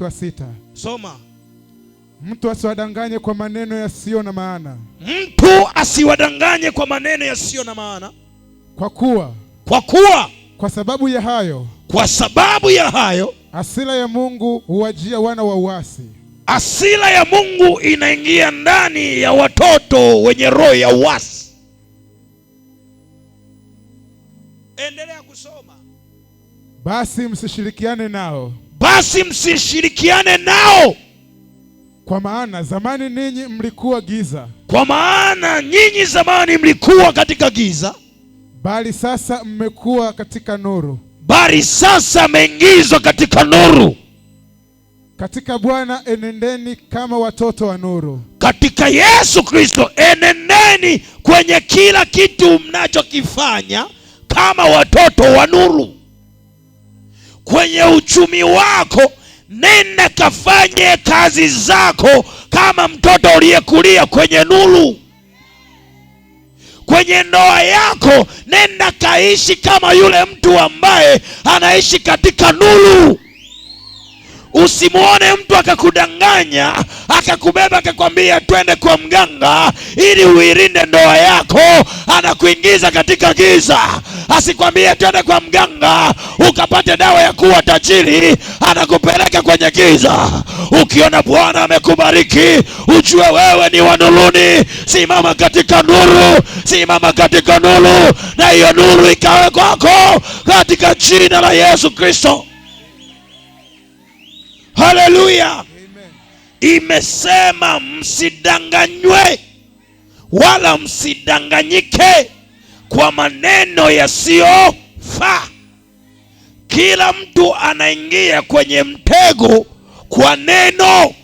wake wa 6. Soma. Mtu asiwadanganye kwa maneno yasiyo na maana. Mtu asiwadanganye kwa maneno yasiyo na maana. Kwa sababu ya hayo hasira ya Mungu huwajia wana wa uasi. Hasira ya Mungu inaingia ndani ya watoto wenye roho ya uasi. Endelea kusoma. Basi msishirikiane nao. Kwa maana zamani ninyi mlikuwa giza. Kwa maana nyinyi zamani mlikuwa katika giza. Bali sasa mmekuwa katika nuru. Bali sasa mmeingizwa katika nuru. Katika Bwana enendeni kama watoto wa nuru. Katika Yesu Kristo enendeni kwenye kila kitu mnachokifanya kama watoto wa nuru. Kwenye uchumi wako, nenda kafanye kazi zako kama mtoto uliyekulia kwenye nuru. Kwenye ndoa yako, nenda kaishi kama yule mtu ambaye anaishi katika nuru. Usimuone mtu akakudanganya, akakubeba akakwambia twende kwa mganga ili uilinde ndoa yako, anakuingiza katika giza. Asikwambie twende kwa mganga ukapate dawa ya kuwa tajiri, anakupeleka kwenye giza. Ukiona Bwana amekubariki, ujue wewe ni wa nuruni. Simama katika nuru, simama katika nuru, na hiyo nuru ikawe kwako katika jina la Yesu Kristo. Haleluya. Imesema msidanganywe wala msidanganyike kwa maneno yasiyofaa. Kila mtu anaingia kwenye mtego kwa neno,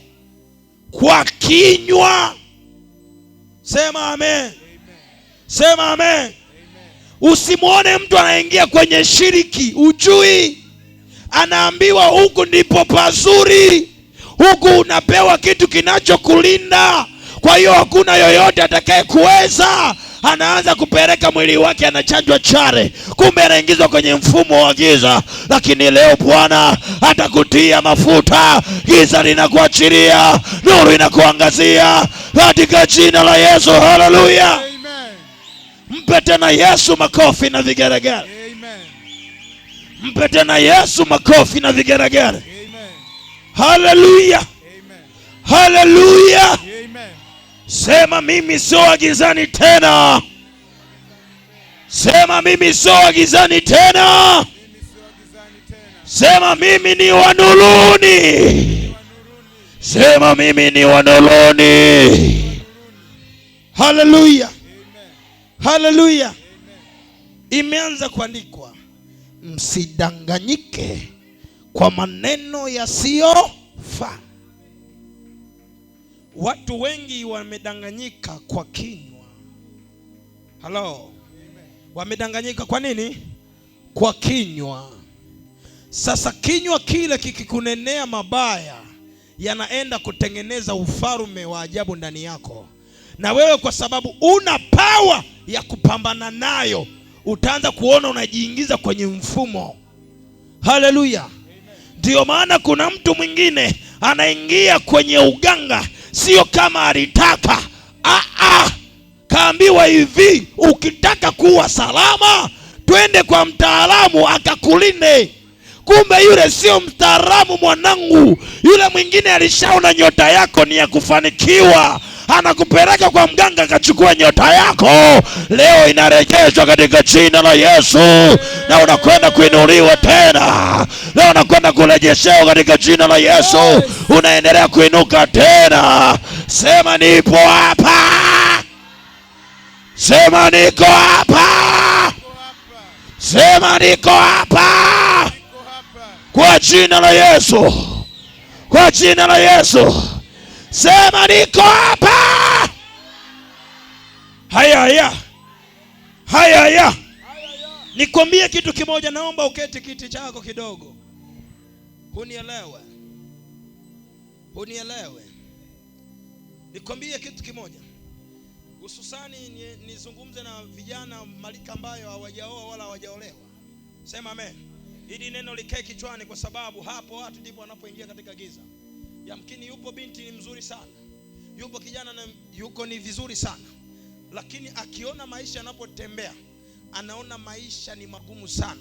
kwa kinywa. Sema amen. Sema amen. Usimuone mtu anaingia kwenye shiriki, ujui. Anaambiwa huku ndipo pazuri, huku unapewa kitu kinachokulinda, kwa hiyo hakuna yoyote atakaye kuweza. Anaanza kupeleka mwili wake, anachanjwa chare, kumbe anaingizwa kwenye mfumo wa giza. Lakini leo Bwana atakutia mafuta, giza linakuachilia, nuru inakuangazia katika jina la Yesu. Haleluya. Mpe tena Yesu makofi na vigeregere. Mpe tena Yesu makofi na vigeregere. Haleluya. Haleluya. Sema mimi sio gizani tena. Sema mimi sio gizani tena. Sema mimi ni wa nuruni. Sema mimi ni wa nuruni. Haleluya. Haleluya. Imeanza kuandikwa, msidanganyike kwa maneno yasiyofaa. Watu wengi wamedanganyika kwa kinywa. Hello. Wamedanganyika kwa nini? Kwa kinywa. Sasa kinywa kile kikikunenea mabaya, yanaenda kutengeneza ufalme wa ajabu ndani yako. Na wewe kwa sababu una power ya kupambana nayo, utaanza kuona unajiingiza kwenye mfumo. Haleluya. Ndio maana kuna mtu mwingine anaingia kwenye uganga sio kama alitaka. Kaambiwa hivi, ukitaka kuwa salama twende kwa mtaalamu akakulinde. Kumbe yule sio mtaalamu mwanangu. Yule mwingine alishaona nyota yako ni ya kufanikiwa, anakupeleka kwa mganga akachukua nyota yako. Leo inarejeshwa katika jina la Yesu, na unakwenda kuinuliwa tena. Leo unakwenda kurejeshewa katika jina la Yesu. Unaendelea kuinuka tena. Sema nipo hapa. Sema niko hapa. Sema niko hapa. Kwa jina la Yesu. Kwa jina la Yesu. Sema niko hapa. Haya. Nikwambie kitu kimoja, naomba uketi kiti chako kidogo. Unielewe. Nikwambie kitu kimoja. Hususani nizungumze na vijana malika ambayo hawajaoa wala hawajaolewa. Sema amen. Ili neno likae kichwani, kwa sababu hapo watu ndipo wanapoingia katika giza. Yamkini yupo binti ni mzuri sana, yupo kijana na yuko ni vizuri sana, lakini akiona maisha yanapotembea, anaona maisha ni magumu sana.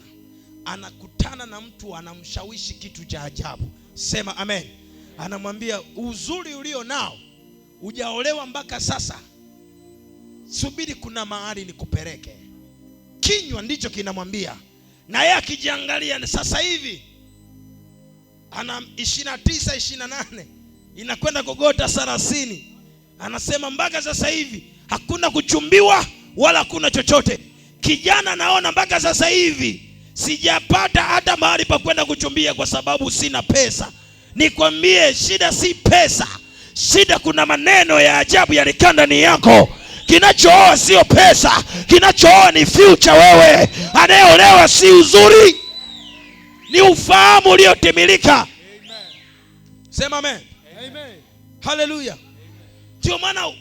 Anakutana na mtu anamshawishi kitu cha ajabu. Sema amen. Anamwambia, uzuri ulio nao, hujaolewa mpaka sasa, subiri kuna mahali nikupeleke. Kinywa ndicho kinamwambia. Na yeye akijiangalia sasa hivi ana 29, 28, inakwenda kugota 30. Anasema mpaka sasa hivi hakuna kuchumbiwa wala hakuna chochote. Kijana naona mpaka sasa hivi sijapata hata mahali pa kwenda kuchumbia kwa sababu sina pesa. Nikwambie, shida si pesa. Shida kuna maneno ya ajabu yalikaa ndani yako. Kinachooa sio pesa, kinachooa ni future wewe. Anayeolewa si uzuri, ni ufahamu uliotimilika. Sema amen. Amen. Haleluya. Ndio maana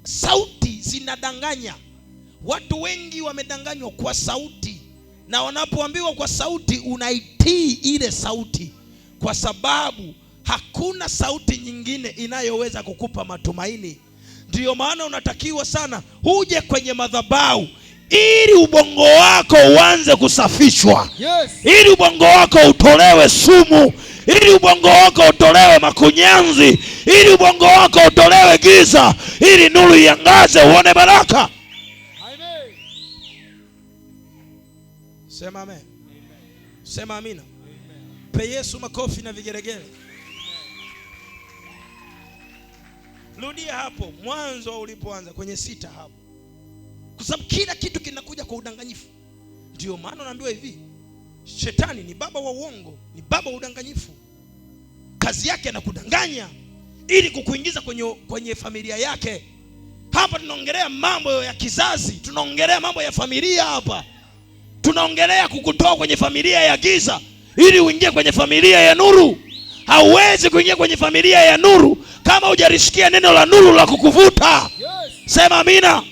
sauti zinadanganya. Watu wengi wamedanganywa kwa sauti, na wanapoambiwa kwa sauti unaitii ile sauti, kwa sababu hakuna sauti nyingine inayoweza kukupa matumaini. Ndio maana unatakiwa sana uje kwenye madhabahu ili ubongo wako uanze kusafishwa. Yes. Ili ubongo wako utolewe sumu, ili ubongo wako utolewe makunyanzi, ili ubongo wako utolewe giza, ili nuru iangaze uone baraka. Amen. Sema amen. Sema amina. Pe Yesu makofi na vigeregere. Rudia hapo mwanzo ulipoanza kwenye 6 hapo. Kwa sababu kila kitu kinakuja kwa udanganyifu. Ndio maana naambiwa hivi, shetani ni baba wa uongo, ni baba wa udanganyifu. Kazi yake anakudanganya ili kukuingiza kwenye familia yake. Hapa tunaongelea mambo ya kizazi, tunaongelea mambo ya familia hapa. Tunaongelea kukutoa kwenye familia ya giza ili uingie kwenye familia ya nuru. Hauwezi kuingia kwenye familia ya nuru kama hujarisikia neno la nuru la kukuvuta. Yes. Sema amina.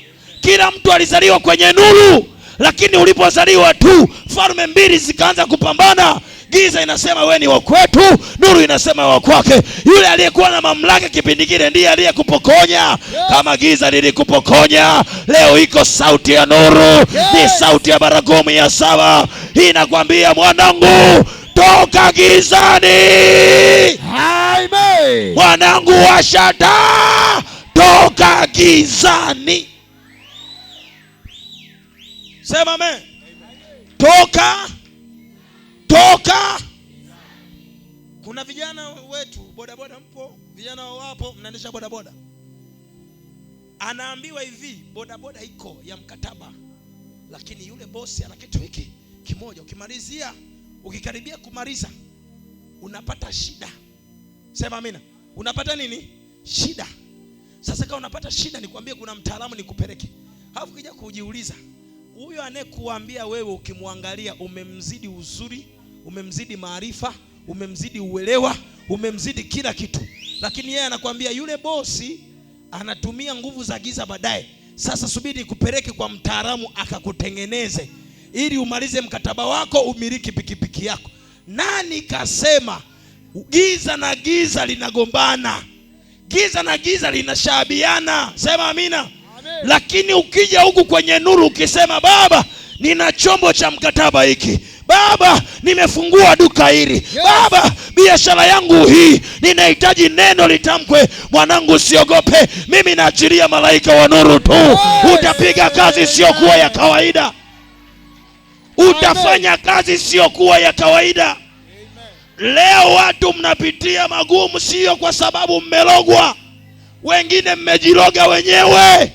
Kila mtu alizaliwa kwenye nuru, lakini ulipozaliwa tu falme mbili zikaanza kupambana. Giza inasema wewe ni wa kwetu, nuru inasema wa kwake. Yule aliyekuwa na mamlaka kipindi kile ndiye aliyekupokonya. Yes. Kama giza lilikupokonya, leo iko sauti ya nuru. Yes. Ni sauti ya baragumu ya 7. Hii inakwambia, mwanangu, toka gizani. Amen. Mwanangu washa taa, toka gizani. Sema amen. Toka. Kuna vijana wetu bodaboda, mpo vijana wapo mnaendesha bodaboda. Anaambiwa hivi, bodaboda iko ya mkataba, lakini yule bosi ana kitu hiki kimoja. Ukimalizia, ukikaribia kumaliza, unapata shida. Sema amina. Unapata nini? Shida. Sasa kama unapata shida, nikwambie kuna mtaalamu nikupeleke. Alafu kija kujiuliza, huyo anayekuambia wewe, ukimwangalia umemzidi uzuri, umemzidi maarifa, umemzidi uelewa, umemzidi kila kitu, lakini yeye anakuambia yule bosi anatumia nguvu za giza baadaye. Sasa subiri nikupeleke kwa mtaalamu akakutengeneze ili umalize mkataba wako, umiliki pikipiki yako. Nani kasema giza na giza linagombana? Giza na giza linashabiana. Sema amina. Amen. Lakini ukija huku kwenye nuru ukisema, Baba, nina chombo cha mkataba hiki. Baba, nimefungua duka hili. Yes. Baba, biashara yangu hii ninahitaji neno litamkwe. Mwanangu, usiogope. Mimi naachilia malaika wa nuru tu. Yes. Utapiga kazi sio kuwa ya kawaida. Utafanya kazi sio kuwa ya kawaida. Amen. Leo watu mnapitia magumu sio kwa sababu mmelogwa. Wengine mmejiroga wenyewe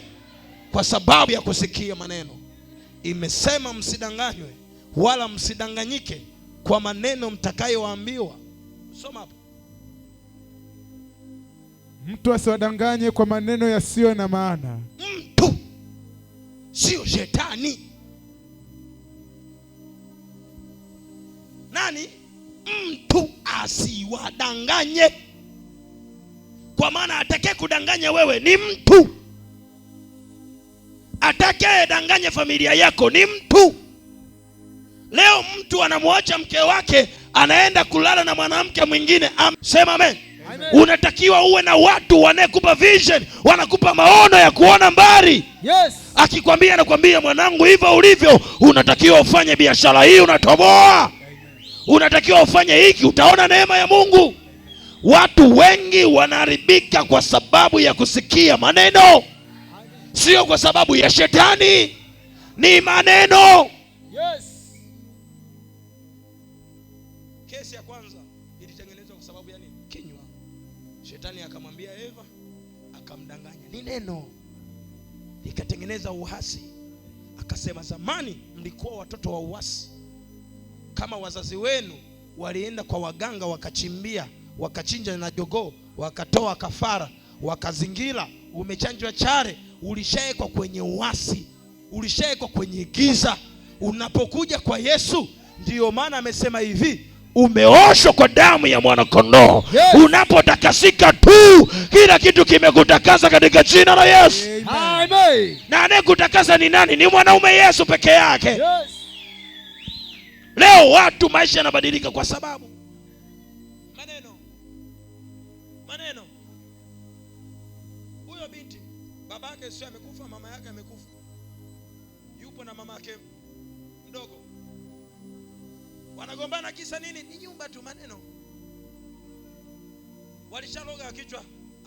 kwa sababu ya kusikia maneno. Imesema msidanganywe wala msidanganyike kwa maneno mtakayoambiwa. Soma hapo. Mtu asiwadanganye kwa maneno yasiyo na maana. Mtu sio shetani. Nani? Mtu asiwadanganye. Kwa maana atakaye kudanganya wewe ni mtu. Atakaye danganya familia yako ni mtu. Leo mtu anamwacha mke wake anaenda kulala na mwanamke mwingine. Sema amen. Amen. Unatakiwa uwe na watu wanayekupa vision, wanakupa maono ya kuona mbali. Yes. Akikwambia anakwambia, mwanangu, hivyo ulivyo unatakiwa ufanye biashara hii, unatoboa. Amen. Unatakiwa ufanye hiki, utaona neema ya Mungu. Watu wengi wanaharibika kwa sababu ya kusikia maneno. Sio kwa sababu ya shetani, ni maneno. Yes. Kesi ya kwanza ilitengenezwa kwa sababu ya nini? Kinywa. Shetani akamwambia Eva, akamdanganya. Ni neno likatengeneza uhasi. Akasema, zamani mlikuwa watoto wa uasi. Kama wazazi wenu walienda kwa waganga wakachimbia, wakachinja na jogoo, wakatoa kafara, wakazingira, umechanjwa chare, ulishaekwa kwenye uasi, ulishaekwa kwenye giza. Unapokuja kwa Yesu, ndiyo maana amesema hivi, umeoshwa kwa damu ya mwana kondoo. Yes. Unapotakasika tu, kila kitu kimekutakasa katika jina la Yesu. Amen. Na anayekutakasa ni nani? Ni mwanaume Yesu peke yake. Yes. Leo watu maisha yanabadilika kwa sababu maneno. Huyo binti baba yake sio amekufa, mama yake amekufa, yupo na mama yake mdogo, wanagombana kisa nini? Ni nyumba tu. Maneno. Walishaloga kichwa,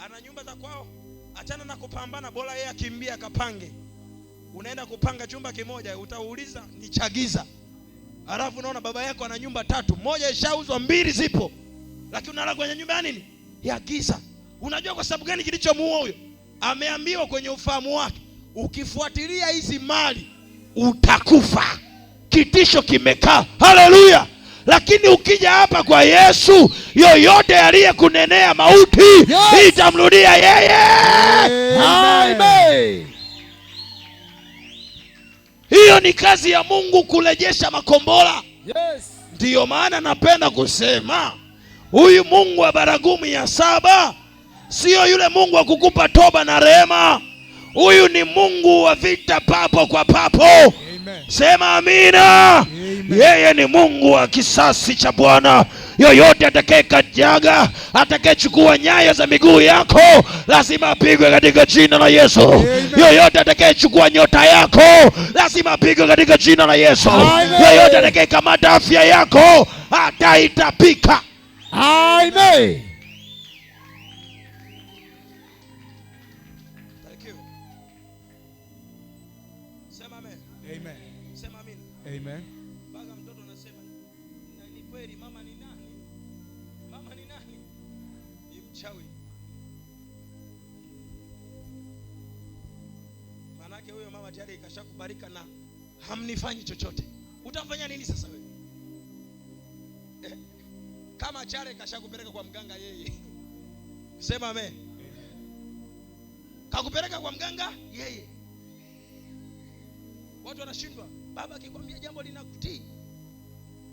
ana nyumba za kwao, achana na kupambana, bora yeye akimbia akapange. Unaenda kupanga chumba kimoja, utauliza ni chagiza. Alafu unaona baba yako ana nyumba 3, moja ishauzwa, 2 zipo, lakini unalala kwenye nyumba ya nini? Ya giza. Unajua kwa sababu gani kilichomuua huyo? Ameambiwa kwenye ufahamu wake, ukifuatilia hizi mali utakufa. Kitisho kimekaa. Haleluya. Lakini ukija hapa kwa Yesu, yoyote aliyekunenea mauti, yes, itamrudia yeye. Amen. Hiyo ni kazi ya Mungu, kurejesha makombora. Yes. Ndiyo maana napenda kusema, huyu Mungu wa baragumu ya 7 sio yule Mungu wa kukupa toba na rehema. Huyu ni Mungu wa vita papo kwa papo. Amen. Sema amina. Amen. Yeye ni Mungu wa kisasi cha Bwana. Yoyote atakayekanyaga, atakayechukua nyaya za miguu yako, lazima apigwe katika jina la Yesu. Amen. Yoyote atakayechukua nyota yako, lazima apigwe katika jina la Yesu. Amen. Yoyote atakayekamata afya yako, ataitapika. Amen. Sema amen. Amen. Sema amen. Amen. Baka mtoto anasema, ni kweli mama ni nani? Mama ni nani? Ni mchawi. Manake huyo mama tayari kashakubarika na hamnifanyi chochote. Utafanya nini sasa wewe? Kama chare kashakupeleka kwa mganga yeye. Sema amen. Kakupeleka kwa mganga yeye. Watu wanashindwa. Baba akikwambia jambo linakutii,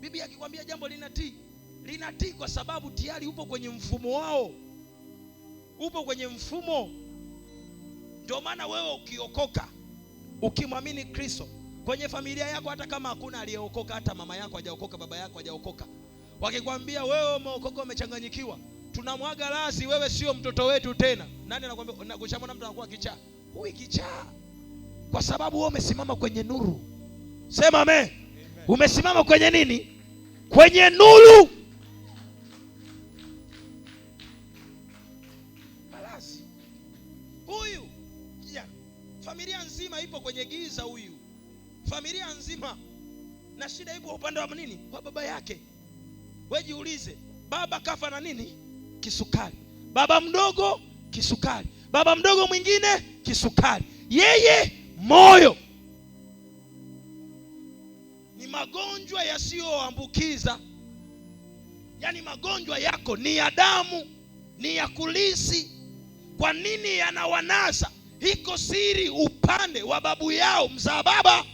bibi akikwambia jambo linatii. Linatii kwa sababu tayari upo kwenye mfumo wao. Upo kwenye mfumo. Ndio maana wewe ukiokoka, ukimwamini Kristo, kwenye familia yako, hata kama hakuna aliyeokoka, hata mama yako hajaokoka, baba yako hajaokoka, wakikwambia wewe umeokoka, umechanganyikiwa, tunamwaga lazi, wewe sio mtoto wetu tena. Nani anakuambia? Unakushamona mtu anakuwa kichaa. Huyu kichaa kwa sababu wewe umesimama kwenye nuru. Sema amen. Amen. Umesimama kwenye nini? Kwenye nuru. Malasi. Huyu kijana, familia nzima ipo kwenye giza huyu. Familia nzima. Na shida ipo upande wa nini? Kwa baba yake. Wewe jiulize, baba kafa na nini? Kisukari. Baba mdogo kisukari. Baba mdogo mwingine kisukari. Yeye moyo. Ni magonjwa yasiyoambukiza. Yaani magonjwa yako ni ya damu, ni ya kulisi. Kwa nini yanawanasa? Iko siri upande wa babu yao mzaa baba.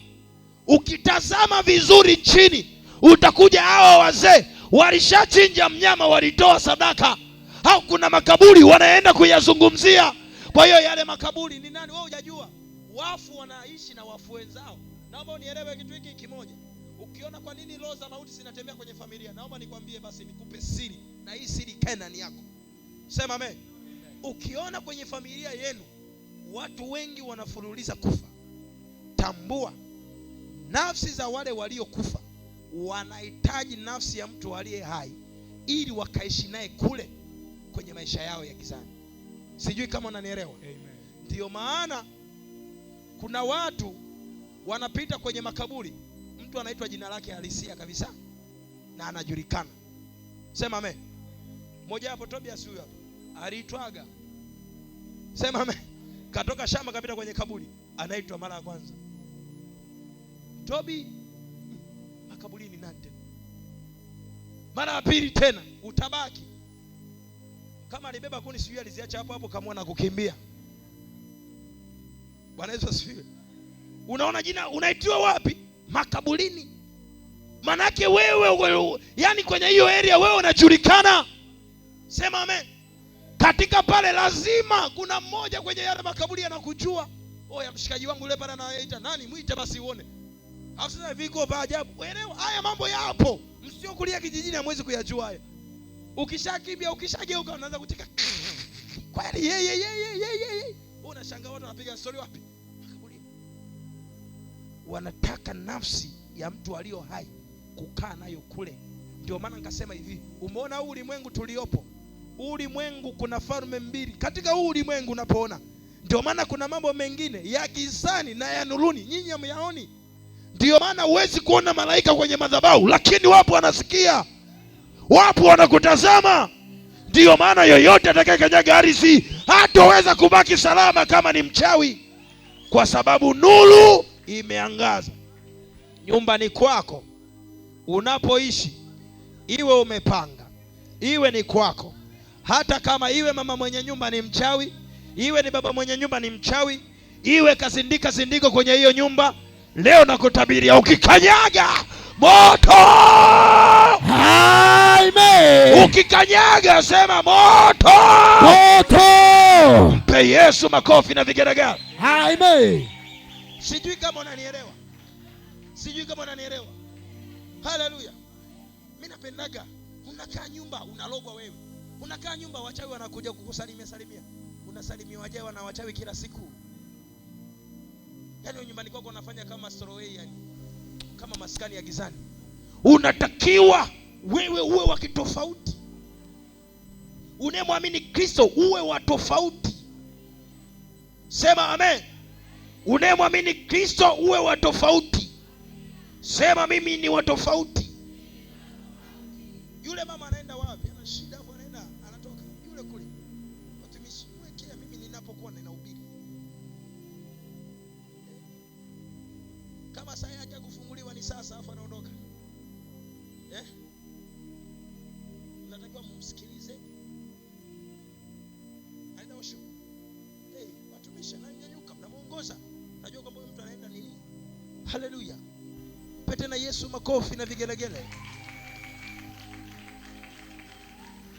Ukitazama vizuri chini, utakuja hawa wazee walishachinja mnyama, walitoa sadaka, au kuna makaburi wanaenda kuyazungumzia. Kwa hiyo yale makaburi ni nani? Wewe hujajua. Wafu wanaishi na wafu wenzao. Naomba unielewe kitu hiki kimoja. Ukiona kwa nini roho za mauti zinatembea kwenye familia, naomba nikwambie basi nikupe siri, na hii siri tena ni yako. Sema amen. Ukiona kwenye familia yenu watu wengi wanafululiza kufa, tambua nafsi za wale waliokufa wanahitaji nafsi ya mtu aliye hai ili wakaishi naye kule kwenye maisha yao ya gizani. Sijui kama unanielewa. Ndio maana kuna watu wanapita kwenye makaburi, mtu anaitwa jina lake halisia kabisa na anajulikana. Sema amen. Mmoja hapo Tobias huyu hapa aliitwaga, sema amen, katoka shamba kapita kwenye kaburi, anaitwa mara ya kwanza Tobi, makaburini nani tena? Mara ya pili tena utabaki kama alibeba kuni, sijui aliziacha hapo hapo kamwona kukimbia. Bwana Yesu asifiwe. Unaona jina unaitiwa wapi? Makaburini. Manake wewe yani kwenye hiyo area wewe unajulikana. Sema amen. Katika pale lazima kuna mmoja kwenye yale makaburi anakujua. Oya, mshikaji wangu yule pale anaita nani, muite basi uone. Hapo sasa viko vya ajabu. Elewa haya mambo yapo. Msio kulia kijijini hamwezi kuyajua haya. Ukishakibia, ukishageuka unaanza kucheka. Kweli yeye. Unashangaa watu wanapiga story wapi? Makaburi. Wanataka nafsi ya mtu aliyo hai kukaa nayo kule. Ndio maana nikasema hivi, umeona huu ulimwengu tuliopo? Ulimwengu kuna falme mbili. Katika huu ulimwengu unapoona, ndio maana kuna mambo mengine ya gizani na ya nuruni nyinyi hamyaoni. Ndio maana huwezi kuona malaika kwenye madhabahu, lakini wapo wanasikia, wapo wanakutazama. Ndio maana yoyote atakayekanyaga ardhi hataweza kubaki salama kama ni mchawi, kwa sababu nuru imeangaza. Nyumbani kwako unapoishi, iwe umepanga, iwe ni kwako, hata kama iwe mama mwenye nyumba ni mchawi, iwe ni baba mwenye nyumba ni mchawi, iwe kasindika sindiko kwenye hiyo nyumba, leo nakutabiria ukikanyaga moto. Amen. Ukikanyaga sema moto. Moto. Mpe Yesu makofi na vigeregere. Amen. Sijui kama unanielewa. Sijui kama unanielewa. Haleluya. Mimi napendaga unakaa nyumba unalogwa wewe. Unakaa nyumba wachawi wanakuja kukusalimia. Unasalimia wajawa na wachawi kila siku. Yaani nyumbani kwako unafanya kama stowaway, yani kama maskani ya gizani. Unatakiwa wewe uwe wa kitofauti. Unemwamini Kristo uwe wa tofauti. Sema amen. Unemwamini Kristo uwe wa tofauti. Sema mimi ni wa tofauti. Yule mama anaenda wapi? Ana shida hapo, anaenda anatoka. Yule kule. Watumishi mwekea mimi ninapokuwa ninahubiri. Kama saa yake kufunguliwa ni sasa, afa anaondoka. Unatakiwa mumsikilize. Aenda osho. Watumishi ananyanyuka, mnamuongoza. Najua kwamba mtu anaenda nini? Haleluya. Pete na Yesu makofi na vigelegele.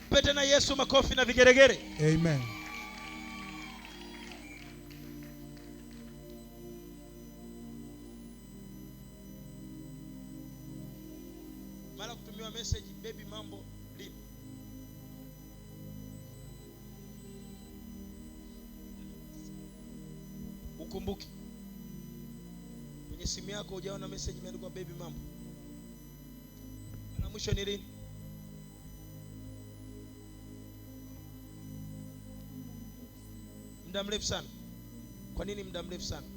Pete na Yesu makofi na vigelegele. Amen. Mara kutumiwa message, baby mambo lini? Ukumbuki kwenye simu yako hujaona message imeandikwa baby mambo? Na mwisho ni lini? Muda mrefu sana. Kwa nini muda mrefu sana?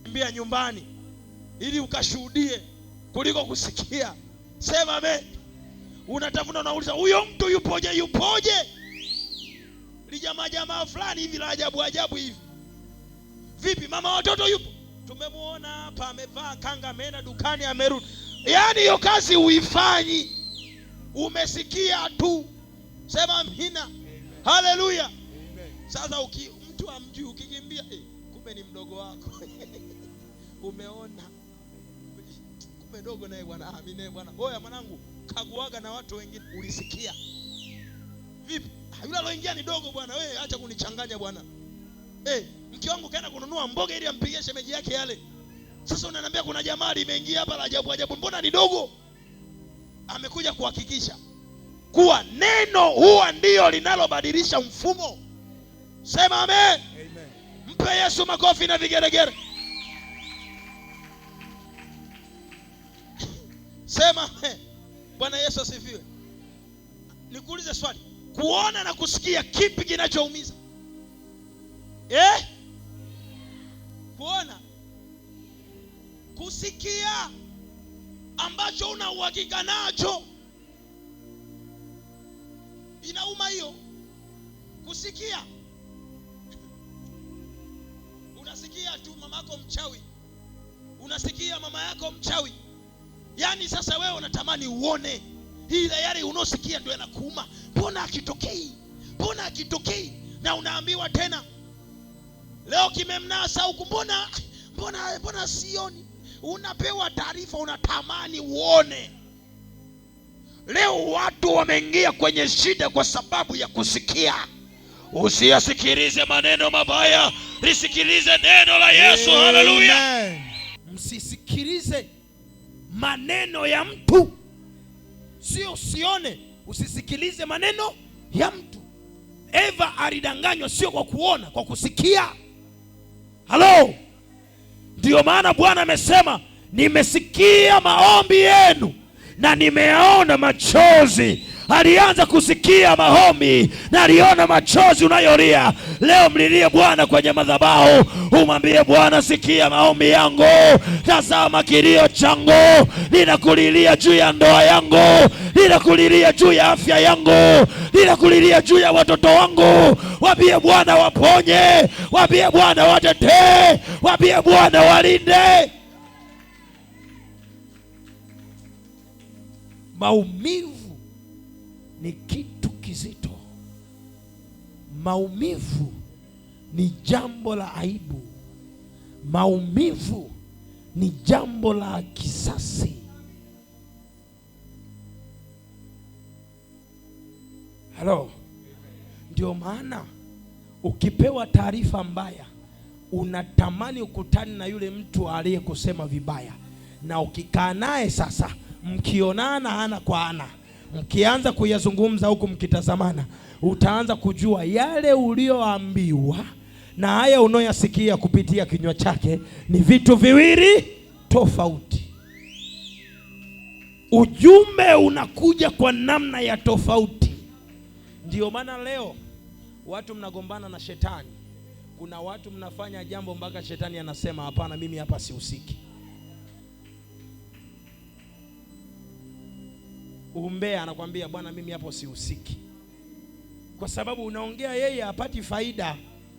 Kimbia nyumbani ili ukashuhudie kuliko kusikia. Sema amen. Unatafuna unauliza huyo mtu yupoje? Jamaa fulani hivi la ajabu hivi. Vipi mama watoto yupo? Tumemuona hapa amevaa kanga, ameenda dukani, amerudi. Yaani hiyo kazi uifanyi. Umesikia tu. Sema amina. Haleluya. Sasa mtu amjui ukikimbia, kumbe ni mdogo wako. Umeona? Kumbe dogo naye bwana, amina bwana. Oya mwanangu, kaguaga na watu wengine, ulisikia? Vipi? Yule aloingia ni dogo bwana, wewe acha kunichanganya bwana. Mke wangu kaenda kununua mboga ili ampigie shemeji yake yale. Sasa unaniambia kuna jamaa limeingia hapa la ajabu ajabu, mbona ni dogo? Amekuja kuhakikisha kuwa neno huwa ndio linalobadilisha mfumo. Sema amen. Amen. Mpe Yesu makofi na vigeregere. Sema Bwana Yesu asifiwe. Nikuulize swali, kuona na kusikia kipi kinachoumiza? Kuona, kusikia ambacho una uhakika nacho inauma hiyo. Kusikia, unasikia tu mamako mchawi, unasikia mama yako mchawi, yani sasa wewe unatamani uone ile yale unaosikia ndio yanakuuma. Mbona akitokei? Mbona akitokei? Na unaambiwa tena leo kimemnasa huku, mbona sioni? Unapewa taarifa, unatamani uone. Leo watu wameingia kwenye shida kwa sababu ya kusikia. Usiyasikilize maneno mabaya, lisikilize neno la Yesu. Haleluya. Msisikilize maneno ya mtu. Sio usione, usisikilize maneno ya mtu. Eva alidanganywa sio kwa kuona, kwa kusikia. Halo. Ndio maana Bwana amesema, nimesikia maombi yenu na nimeona machozi. Alianza kusikia maombi na aliona machozi unayolia. Leo mlilie Bwana kwenye madhabahu, umwambie Bwana, sikia maombi yangu, tazama kilio changu, ninakulilia juu ya ndoa yangu, ninakulilia juu ya afya yangu, ninakulilia juu ya watoto wangu. Waambie Bwana waponye, waambie Bwana watetee, waambie Bwana walinde. Maumivu ni kitu kizito. Maumivu ni jambo la aibu. Maumivu ni jambo la kisasi. Halo. Ndio maana ukipewa taarifa mbaya unatamani ukutane na yule mtu aliyekusema vibaya, na ukikaa naye sasa, mkionana ana kwa ana, mkianza kuyazungumza huku mkitazamana, utaanza kujua yale ulioambiwa na haya unayoyasikia kupitia kinywa chake ni vitu viwili tofauti. Ujumbe unakuja kwa namna ya tofauti. Ndio maana leo watu mnagombana na shetani. Kuna watu mnafanya jambo mpaka shetani anasema hapana, mimi hapa sihusiki. Umbea anakuambia bwana, mimi hapo sihusiki, kwa sababu unaongea yeye hapati faida.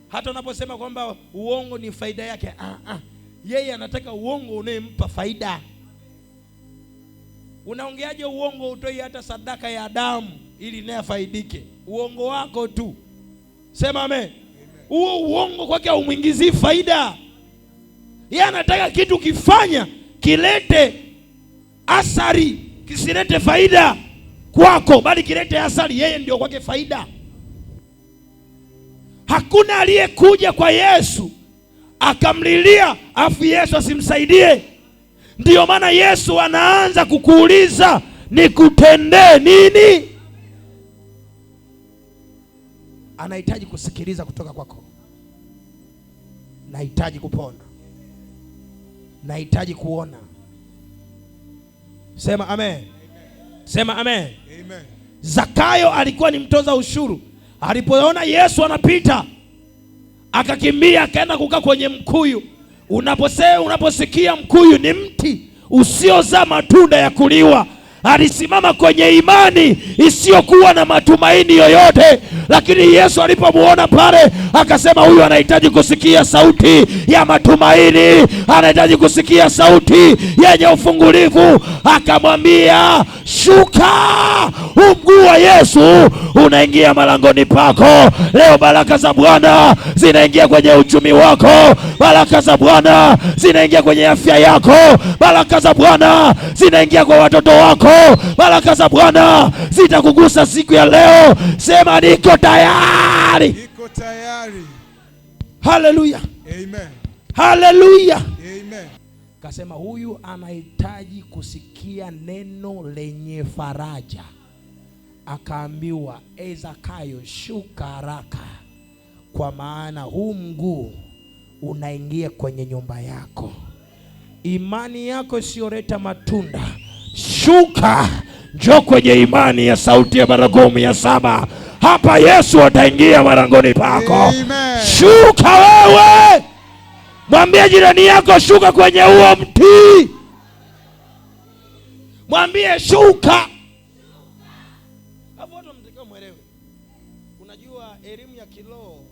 Hata unaposema kwamba uongo ni faida yake, yeye anataka uongo unayempa faida. Unaongeaje uongo utoi hata sadaka ya damu ili naye faidike? Uongo wako tu. Sema amen. Huo uongo kwake haumuingizii faida. Yeye anataka kitu kifanya kilete athari, kisilete faida kwako, bali kilete athari. Yeye ndio kwake faida. Hakuna aliyekuja kwa Yesu akamlilia afu Yesu asimsaidie. Ndio maana Yesu anaanza kukuuliza, nikutendee nini? Anahitaji kusikiliza kutoka kwako. Nahitaji kupona, nahitaji kuona. Sema amen. Sema amen. Amen. Zakayo alikuwa ni mtoza ushuru. Alipoona Yesu anapita, akakimbia akaenda kukaa kwenye mkuyu. Unaposikia mkuyu ni mti usiozaa matunda ya kuliwa, alisimama kwenye imani isiyokuwa na matumaini yoyote. Lakini Yesu alipomuona pale, akasema huyu anahitaji kusikia sauti ya matumaini, anahitaji kusikia sauti yenye ufungulivu. Akamwambia, shuka. Mguu wa Yesu unaingia malangoni pako. Leo baraka za Bwana zinaingia kwenye uchumi wako. Baraka za Bwana zinaingia kwenye afya yako. Baraka za Bwana zinaingia kwa watoto wako. Baraka za Bwana zitakugusa siku ya leo. Sema niko tayari. Niko tayari. Haleluya. Amen. Haleluya. Amen. Kasema huyu anahitaji kusikia neno lenye faraja. Akaambiwa, Zakayo, shuka haraka, kwa maana huu mguu unaingia kwenye nyumba yako. Imani yako isiyoleta matunda, shuka, njoo kwenye imani ya sauti ya baragumu ya 7. Hapa Yesu ataingia marangoni pako. Amen. Shuka wewe. Mwambie jirani yako, shuka kwenye huo mti. Mwambie shuka. Hapo watu mtakao mwelewe. Unajua elimu ya kiroho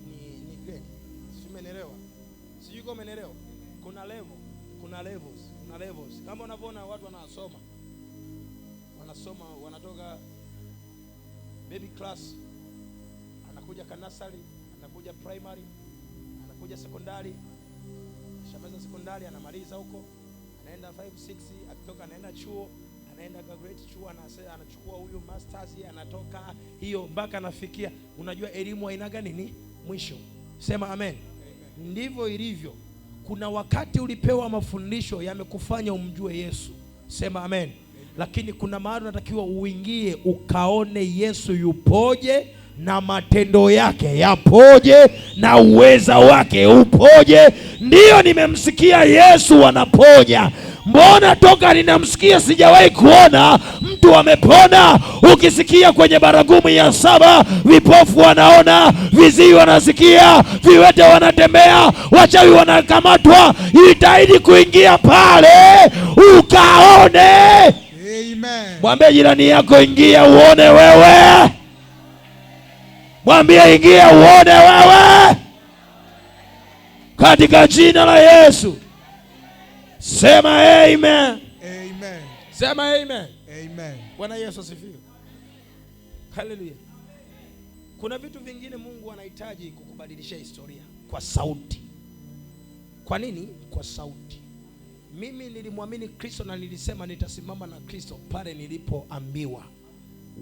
ni grade. Umeelewa? Sijui kama umeelewa. Kuna level, kuna levels. Kama unavyoona watu wanasoma, wanatoka baby class, anakuja kanasari, anakuja primary, anakuja sekondari, shamaliza sekondari anamaliza huko, anaenda 5 6, akitoka anaenda chuo, anaenda graduate chuo, anachukua huyu masters, anatoka hiyo mpaka anafikia. Unajua elimu haina gani ni mwisho. Sema amen. Ndivyo ilivyo. Kuna wakati ulipewa mafundisho yamekufanya umjue Yesu. Sema amen. Lakini kuna mahali unatakiwa uingie ukaone Yesu yupoje na matendo yake yapoje na uweza wake upoje. Ndiyo, nimemsikia Yesu anaponya. Mbona toka ninamsikia sijawahi kuona mtu amepona? Ukisikia kwenye baragumu ya 7, vipofu wanaona, viziwi wanasikia, viwete wanatembea, wachawi wanakamatwa. Jitahidi kuingia pale ukaone. Amen. Mwambie jirani yako, ingia uone wewe. Mwambie ingia uone wewe, katika jina la Yesu. Sema amen. Amen. Sema amen. Amen. Bwana Yesu asifiwe. Haleluya. Kuna vitu vingine Mungu anahitaji kukubadilishia historia kwa sauti. Kwa nini? Kwa sauti. Mimi nilimwamini Kristo na nilisema nitasimama na Kristo pale nilipoambiwa,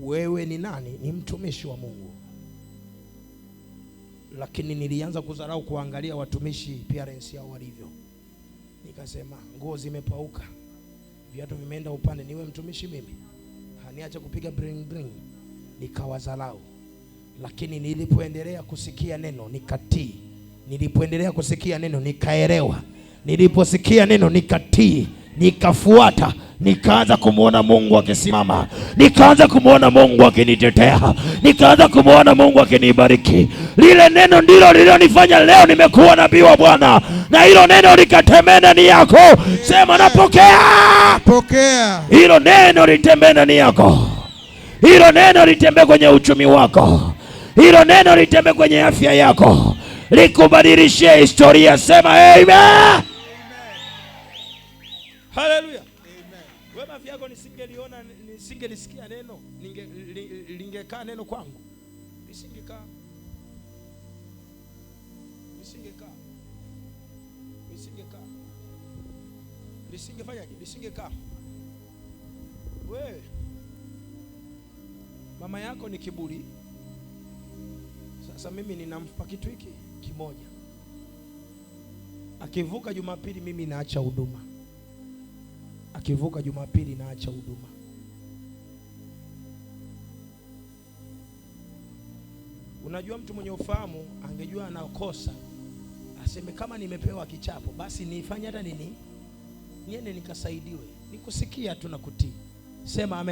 wewe ni nani? Ni mtumishi wa Mungu. Lakini nilianza kudharau kuangalia watumishi appearance yao walivyo. Nikasema nguo zimepauka, viatu vimeenda upande, niwe mtumishi mimi? Haniacha kupiga bring bring. Nikawadharau. Lakini nilipoendelea kusikia neno nikatii. Nilipoendelea kusikia neno nikaelewa. Niliposikia neno nikatii, nikafuata, nikaanza kumuona Mungu akisimama, nikaanza kumuona Mungu akinitetea, nikaanza kumuona Mungu akinibariki. Lile neno ndilo lililonifanya leo nimekuwa nabii wa Bwana, na hilo neno likatembea ndani yako. Sema napokea. Pokea. Hilo neno litembee ndani yako. Hilo neno litembee kwenye uchumi wako. Hilo neno litembee kwenye afya yako. Likubadilishie historia. Sema amen. Haleluya. Wewe afya yako nisingeliona, nisingelisikia neno, lingekaa neno kwangu. Lisingekaa. Lisingefanyaje? Lisingekaa. Wewe mama yako ni kiburi. Sasa mimi ninampa kitu hiki kimoja. Akivuka Jumapili mimi naacha huduma. Akivuka Jumapili naacha huduma. Unajua mtu mwenye ufahamu angejua anakosa, aseme kama nimepewa kichapo basi nifanye hata nini, niende nikasaidiwe. Nikusikia tu na kutii. Sema amen.